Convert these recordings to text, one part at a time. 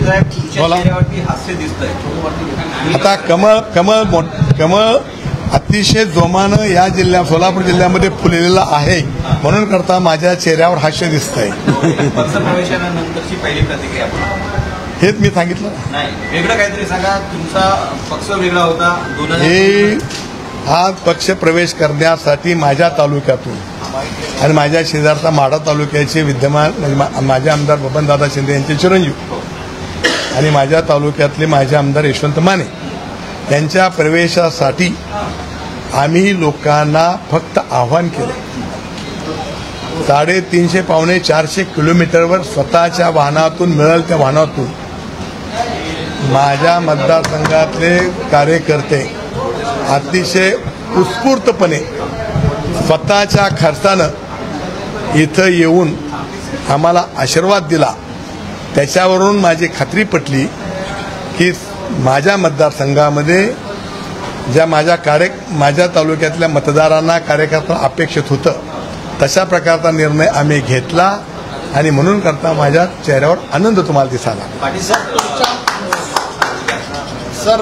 हास्य दिसतंय आता कमळ अतिशय जोमानं या जिल्ह्यात सोलापूर जिल्ह्यामध्ये फुललेला आहे म्हणून करता माझ्या चेहऱ्यावर हास्य दिसतंय. पक्षप्रवेशानंतरची पहिली प्रतिक्रिया हेच मी सांगितलं नाही, वेगळं काहीतरी सांगा. तुमचा पक्ष वेगळा होता. हे हा पक्ष प्रवेश करण्यासाठी माझ्या तालुक्यातून आणि माझ्या शेजारचा माढा तालुक्याचे विद्यमान माझे आमदार बबनदादा शिंदे यांचे चिरंजीव आणि माझ्या तालुक्यातले माझे आमदार यशवंत माने यांच्या प्रवेशासाठी आम्ही लोकांना फक्त आव्हान केलं. 350 पावणे 400 किलोमीटरवर स्वतःच्या वाहनातून मिळेल त्या वाहनातून माझ्या मतदारसंघातले कार्यकर्ते अतिशय उत्स्फूर्तपणे स्वतःच्या खर्चानं इथं येऊन आम्हाला आशीर्वाद दिला. त्याच्यावरून माझी खात्री पटली की माझ्या मतदारसंघामध्ये ज्या माझ्या तालुक्यातल्या मतदारांना कार्यकर्त्यांना अपेक्षित होतं तशा प्रकारचा निर्णय आम्ही घेतला आणि म्हणून करता माझ्या चेहऱ्यावर आनंद तुम्हाला दिसायला. सर,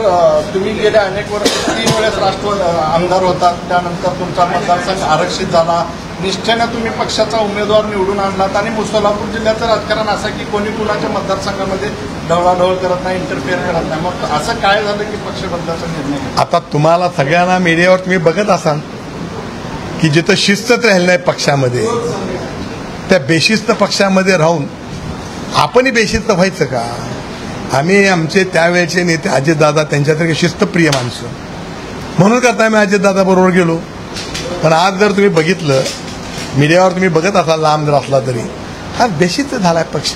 तुम्ही गेल्या अनेक वर्ष 3 वेळेस राष्ट्रवादी आमदार होतात. त्यानंतर तुमचा मतदारसंघ आरक्षित झाला. निष्ठेनं तुम्ही पक्षाचा उमेदवार निवडून आणलात आणि सोलापूर जिल्ह्याचं राजकारण असं की कोणी कुणाच्या मतदारसंघामध्ये ढवळाढवळ करत नाही, इंटरफेअर करत नाही. मग असं काय झालं की पक्ष बदलाचा निर्णय घेतला? आता तुम्हाला सगळ्यांना मीडियावर तुम्ही बघत असाल की जिथं शिस्तच राहिलं नाही पक्षामध्ये त्या बेशिस्त पक्षामध्ये राहून आपणही बेशिस्त व्हायचं का? आम्ही आमचे त्यावेळेचे नेते अजितदादा त्यांच्यासारखे शिस्तप्रिय माणसं म्हणून करता आम्ही अजितदादा बरोबर गेलो. पण आज जर तुम्ही बघितलं मीडियावर तुम्ही बघत असाल लांब जर असला तरी हा बेशिस्त झालाय पक्ष.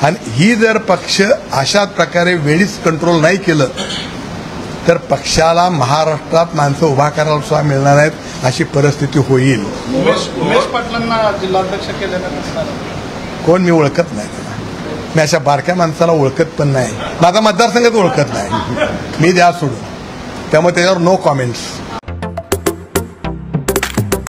आणि ही जर पक्ष अशाच प्रकारे वेळीच कंट्रोल नाही केलं तर पक्षाला महाराष्ट्रात माणसं उभा करायला सुद्धा मिळणार नाहीत अशी परिस्थिती होईल. उमेश पाटलांना जिल्हाध्यक्ष केल्यानंतर कोण मी ओळखत नाही त्याला. मी अशा बारक्या माणसाला ओळखत पण नाही. माझा मतदारसंघात ओळखत नाही. मी द्या सोडून. त्यामुळे त्याच्यावर नो कॉमेंट्स.